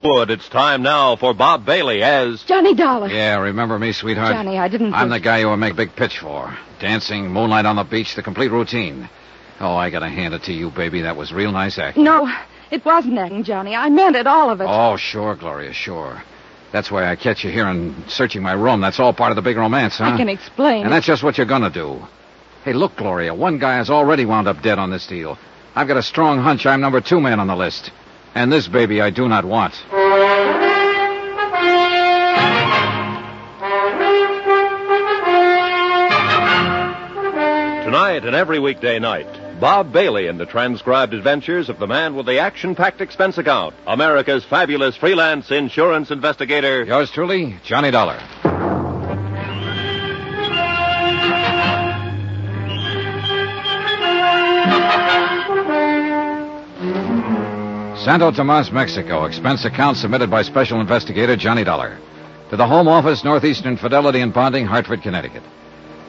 Wood, it's time now for Bob Bailey as... Johnny Dollar. Yeah, remember me, sweetheart? Johnny, I didn't... I'm the guy you would make a big pitch for. Dancing, moonlight on the beach, the complete routine. Oh, I gotta hand it to you, baby. That was real nice acting. No, it wasn't acting, Johnny. I meant it, all of it. Oh, sure, Gloria, sure. That's why I catch you here and searching my room. That's all part of the big romance, huh? I can explain. And that's just what you're gonna do. Hey, look, Gloria, one guy has already wound up dead on this deal. I've got a strong hunch I'm number 2 man on the list. And this baby I do not want. Tonight and every weekday night, Bob Bailey in the transcribed adventures of the man with the action-packed expense account, America's fabulous freelance insurance investigator. Yours truly, Johnny Dollar. Santo Tomas, Mexico. Expense account submitted by Special Investigator Johnny Dollar. To the Home Office, Northeastern Fidelity and Bonding, Hartford, Connecticut.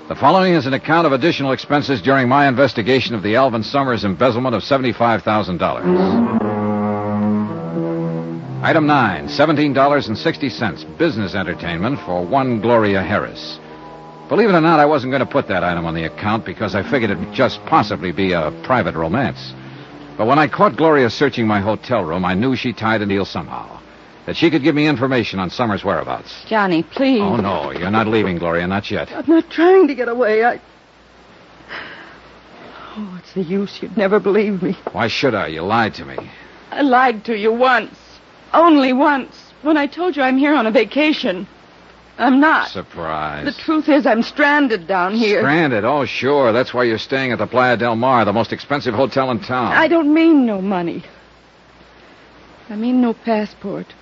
The following is an account of additional expenses during my investigation of the Alvin Summers embezzlement of $75,000. Item 9, $17.60. Business entertainment for one Gloria Harris. Believe it or not, I wasn't going to put that item on the account because I figured it would just possibly be a private romance. But when I caught Gloria searching my hotel room, I knew she tied a deal somehow. That she could give me information on Summers' whereabouts. Johnny, please. Oh, no, you're not leaving, Gloria, not yet. I'm not trying to get away. Oh, what's the use? You'd never believe me. Why should I? You lied to me. I lied to you once. Only once. When I told you I'm here on a vacation. I'm not. Surprise. The truth is I'm stranded down here. Stranded? Oh, sure. That's why you're staying at the Playa del Mar, the most expensive hotel in town. I don't mean no money. I mean no passport.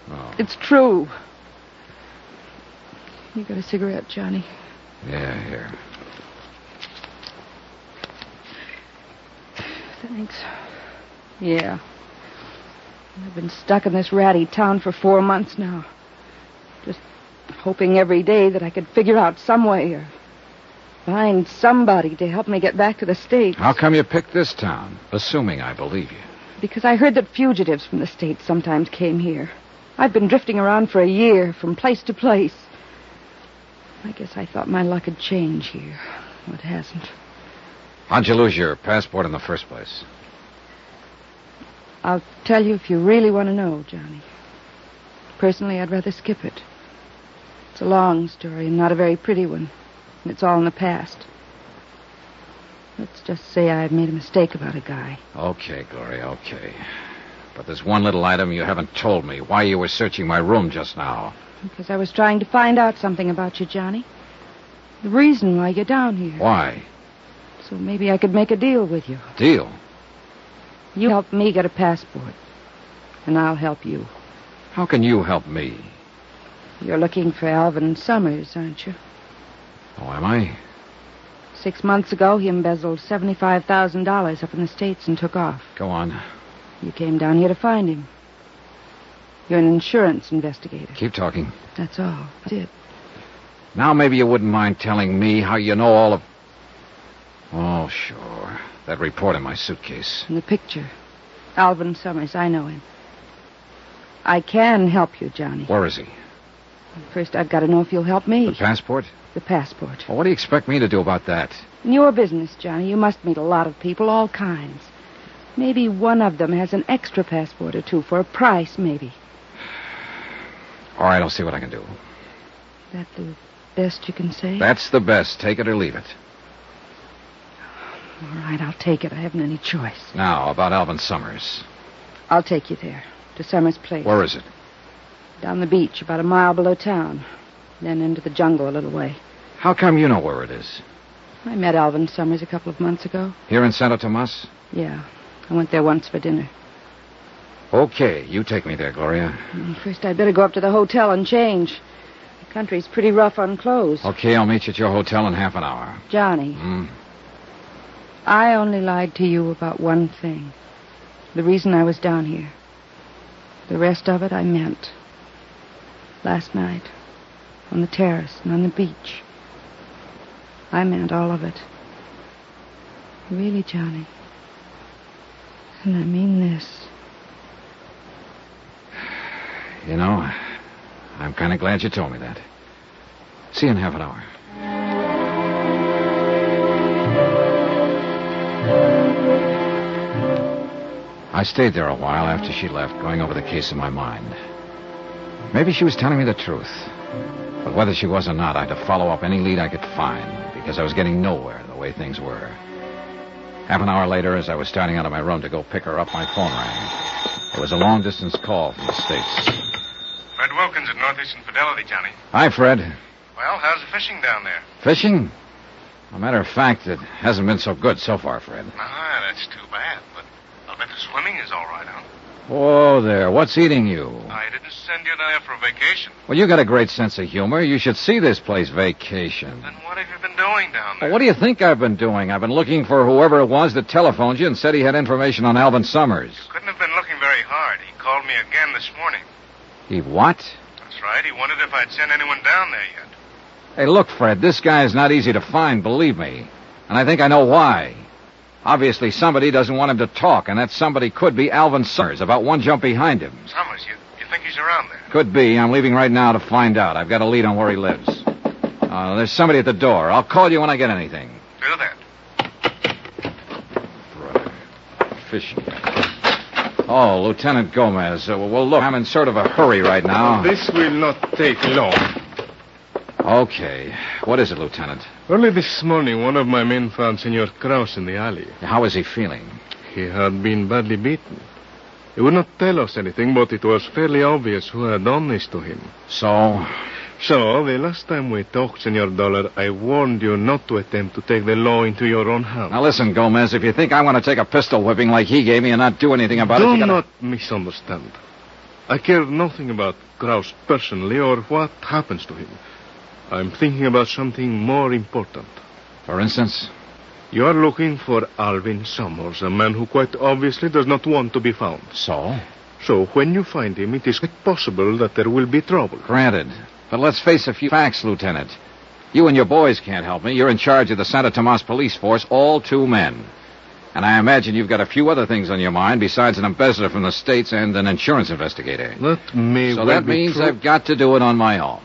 Oh. It's true. You got a cigarette, Johnny? Yeah, here. Thanks. Yeah. I've been stuck in this ratty town for 4 months now. Just hoping every day that I could figure out some way or find somebody to help me get back to the States. How come you picked this town? Assuming I believe you. Because I heard that fugitives from the States sometimes came here. I've been drifting around for a year, from place to place. I guess I thought my luck had changed here. Well, it hasn't. How'd you lose your passport in the first place? I'll tell you if you really want to know, Johnny. Personally, I'd rather skip it. It's a long story and not a very pretty one. And it's all in the past. Let's just say I made a mistake about a guy. Okay, Gloria, okay. But there's one little item you haven't told me. Why you were searching my room just now. Because I was trying to find out something about you, Johnny. The reason why you're down here. Why? So maybe I could make a deal with you. Deal? You help me get a passport. And I'll help you. How can you help me? You're looking for Alvin Summers, aren't you? Oh, am I? 6 months ago, he embezzled $75,000 up in the States and took off. Go on. You came down here to find him. You're an insurance investigator. Keep talking. That's all. That's it. Now maybe you wouldn't mind telling me how you know all of... Oh, sure. That report in my suitcase. And the picture. Alvin Summers, I know him. I can help you, Johnny. Where is he? First, I've got to know if you'll help me. The passport? The passport. Well, what do you expect me to do about that? In your business, Johnny, you must meet a lot of people, all kinds. Maybe one of them has an extra passport or two for a price, maybe. All right, I'll see what I can do. That the best you can say? That's the best. Take it or leave it. All right, I'll take it. I haven't any choice. Now, about Alvin Summers. I'll take you there, to Summers' place. Where is it? Down the beach, about a mile below town. Then into the jungle a little way. How come you know where it is? I met Alvin Summers a couple of months ago. Here in Santo Tomas? Yeah. I went there once for dinner. Okay, you take me there, Gloria. First, I'd better go up to the hotel and change. The country's pretty rough on clothes. Okay, I'll meet you at your hotel in half an hour. Johnny. I only lied to you about one thing. The reason I was down here. The rest of it I meant. Last night. On the terrace and on the beach. I meant all of it. Really, Johnny. And I mean this. You know, I'm kind of glad you told me that. See you in half an hour. I stayed there a while after she left, going over the case in my mind. Maybe she was telling me the truth. But whether she was or not, I had to follow up any lead I could find, because I was getting nowhere the way things were. Half an hour later, as I was starting out of my room to go pick her up, my phone rang. It was a long-distance call from the States. Fred Wilkins at Northeastern Fidelity, Johnny. Hi, Fred. Well, how's the fishing down there? Fishing? As a matter of fact, it hasn't been so good so far, Fred. Ah, that's too bad, but I'll bet the swimming is all right, huh? Whoa there, what's eating you? I didn't send you down there for a vacation. Well, you got a great sense of humor. You should see this place vacation. Then what have you been doing down there? Well, what do you think I've been doing? I've been looking for whoever it was that telephoned you and said he had information on Alvin Summers. You couldn't have been looking very hard. He called me again this morning. He what? That's right. He wondered if I'd sent anyone down there yet. Hey, look, Fred, this guy is not easy to find, believe me. And I think I know why. Obviously, somebody doesn't want him to talk, and that somebody could be Alvin Summers, about one jump behind him. Summers, you think he's around there? Could be. I'm leaving right now to find out. I've got a lead on where he lives. There's somebody at the door. I'll call you when I get anything. Do that. Brother. Fishing. Oh, Lieutenant Gomez. Well, look, I'm in sort of a hurry right now. This will not take long. Okay. What is it, Lieutenant? Early this morning, one of my men found Senor Krause in the alley. How is he feeling? He had been badly beaten. He would not tell us anything, but it was fairly obvious who had done this to him. So, the last time we talked, Senor Dollar, I warned you not to attempt to take the law into your own hands. Now listen, Gomez, if you think I want to take a pistol whipping like he gave me and not do anything about it, you Do not misunderstand. I care nothing about Krause personally or what happens to him. I'm thinking about something more important. For instance? You are looking for Alvin Summers, a man who quite obviously does not want to be found. So? So when you find him, it is quite possible that there will be trouble. Granted. But let's face a few facts, Lieutenant. You and your boys can't help me. You're in charge of the Santa Tomas police force, all 2 men. And I imagine you've got a few other things on your mind besides an embezzler from the States and an insurance investigator. That may so well that be means true. I've got to do it on my own.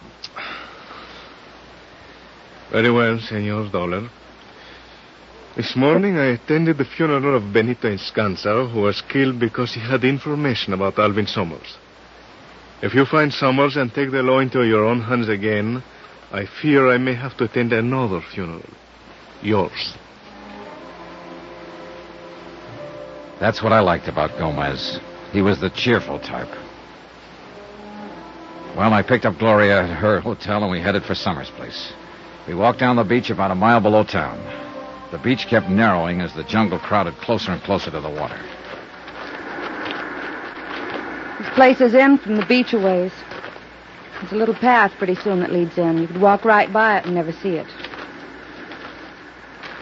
Very well, Senor Dollar. This morning I attended the funeral of Benito Enscanza, who was killed because he had information about Alvin Summers. If you find Summers and take the law into your own hands again, I fear I may have to attend another funeral. Yours. That's what I liked about Gomez. He was the cheerful type. Well, I picked up Gloria at her hotel and we headed for Summers' place. We walked down the beach about a mile below town. The beach kept narrowing as the jungle crowded closer and closer to the water. This place is in from the beach a ways. There's a little path pretty soon that leads in. You could walk right by it and never see it.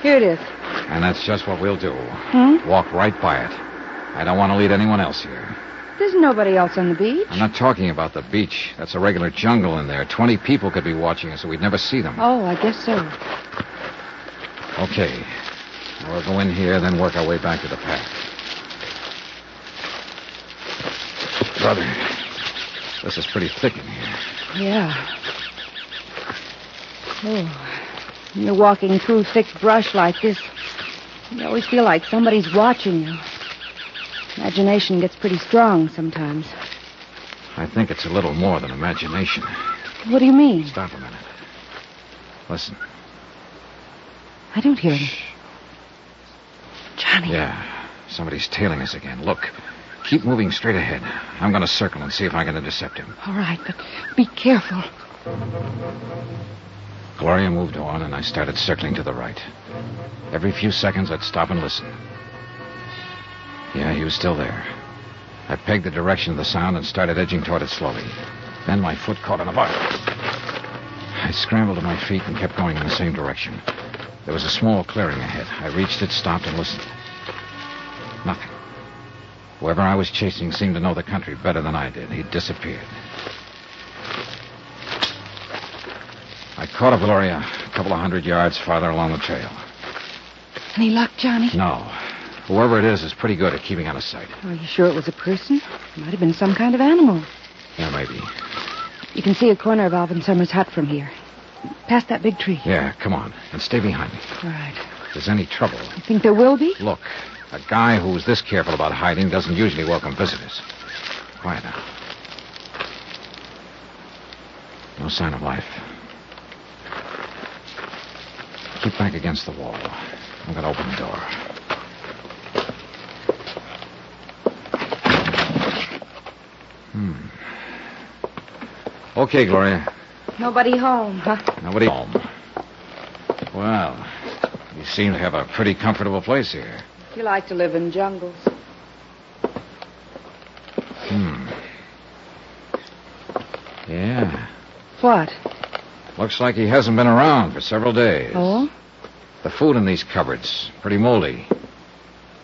Here it is. And that's just what we'll do. Walk right by it. I don't want to lead anyone else here. There's nobody else on the beach. I'm not talking about the beach. That's a regular jungle in there. 20 people could be watching us, so we'd never see them. Oh, I guess so. Okay. Now we'll go in here, then work our way back to the path. Brother, this is pretty thick in here. Yeah. Oh, when you're walking through thick brush like this, you always feel like somebody's watching you. Imagination gets pretty strong sometimes. I think it's a little more than imagination. What do you mean? Stop a minute. Listen. I don't hear him. Johnny. Yeah, somebody's tailing us again. Look, keep moving straight ahead. I'm going to circle and see if I can intercept him. All right, but be careful. Gloria moved on, and I started circling to the right. Every few seconds, I'd stop and listen. Yeah, he was still there. I pegged the direction of the sound and started edging toward it slowly. Then my foot caught on a bar. I scrambled to my feet and kept going in the same direction. There was a small clearing ahead. I reached it, stopped, and listened. Nothing. Whoever I was chasing seemed to know the country better than I did. He'd disappeared. I caught up Gloria a couple of 100 yards farther along the trail. Any luck, Johnny? No. Whoever it is pretty good at keeping out of sight. Are you sure it was a person? It might have been some kind of animal. Yeah, maybe. You can see a corner of Alvin Summers' hut from here. Past that big tree. Yeah, come on. And stay behind me. All right. If there's any trouble... You think there will be? Look, a guy who's this careful about hiding doesn't usually welcome visitors. Quiet now. No sign of life. Keep back against the wall. I'm going to open the door. Okay, Gloria. Nobody home, huh? Nobody home. Well, you seem to have a pretty comfortable place here. You like to live in jungles. Yeah. What? Looks like he hasn't been around for several days. Oh? The food in these cupboards, pretty moldy.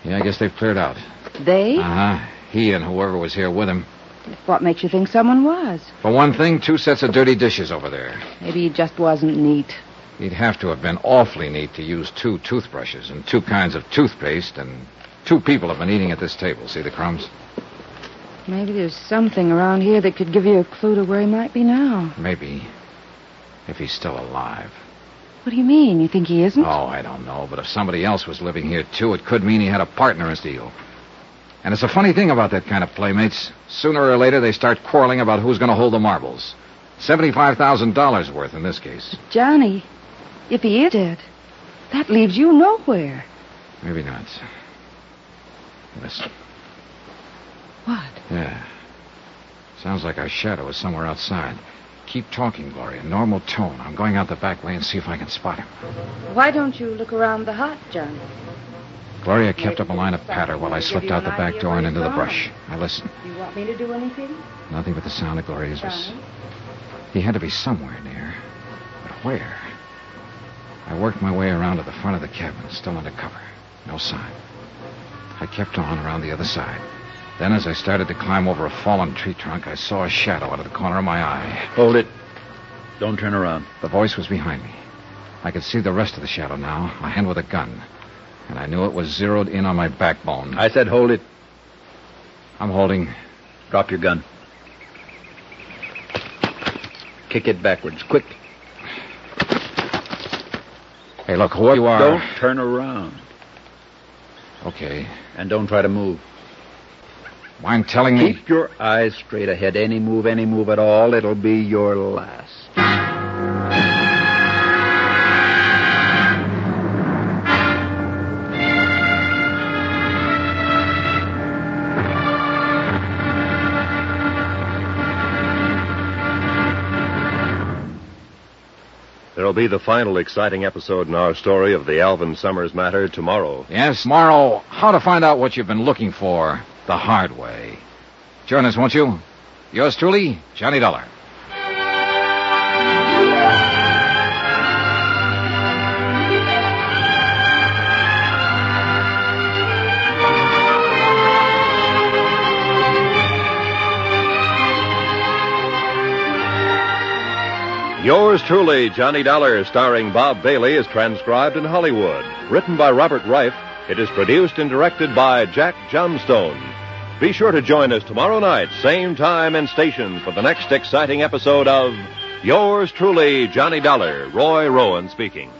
Yeah, I guess they've cleared out. They? Uh-huh. He and whoever was here with him. What makes you think someone was? For one thing, 2 sets of dirty dishes over there. Maybe he just wasn't neat. He'd have to have been awfully neat to use 2 toothbrushes and 2 kinds of toothpaste, and 2 people have been eating at this table. See the crumbs? Maybe there's something around here that could give you a clue to where he might be now. Maybe. If he's still alive. What do you mean? You think he isn't? Oh, I don't know. But if somebody else was living here, too, it could mean he had a partner in his deal. And it's a funny thing about that kind of playmates. Sooner or later, they start quarreling about who's going to hold the marbles. $75,000 worth in this case. Johnny, if he is dead, that leaves you nowhere. Maybe not. Listen. What? Yeah. Sounds like our shadow is somewhere outside. Keep talking, Gloria. Normal tone. I'm going out the back way and see if I can spot him. Why don't you look around the hut, Johnny? Gloria kept up a line of patter while I slipped out the back door and into the brush. I listened. You want me to do anything? Nothing but the sound of Gloria's voice. He had to be somewhere near. But where? I worked my way around to the front of the cabin, still under cover. No sign. I kept on around the other side. Then, as I started to climb over a fallen tree trunk, I saw a shadow out of the corner of my eye. Hold it. Don't turn around. The voice was behind me. I could see the rest of the shadow now, a hand with a gun. And I knew it was zeroed in on my backbone. I said hold it. I'm holding. Drop your gun. Kick it backwards, quick. Hey, look, whoever you are... Don't turn around. Okay. And don't try to move. Mind telling me... Keep your eyes straight ahead. Any move at all, it'll be your last. There'll be the final exciting episode in our story of the Alvin Summers matter tomorrow. Yes, tomorrow, how to find out what you've been looking for the hard way. Join us, won't you? Yours truly, Johnny Dollar. Yours truly, Johnny Dollar, starring Bob Bailey, is transcribed in Hollywood. Written by Robert Reif, it is produced and directed by Jack Johnstone. Be sure to join us tomorrow night, same time and station, for the next exciting episode of Yours truly, Johnny Dollar. Roy Rowan speaking.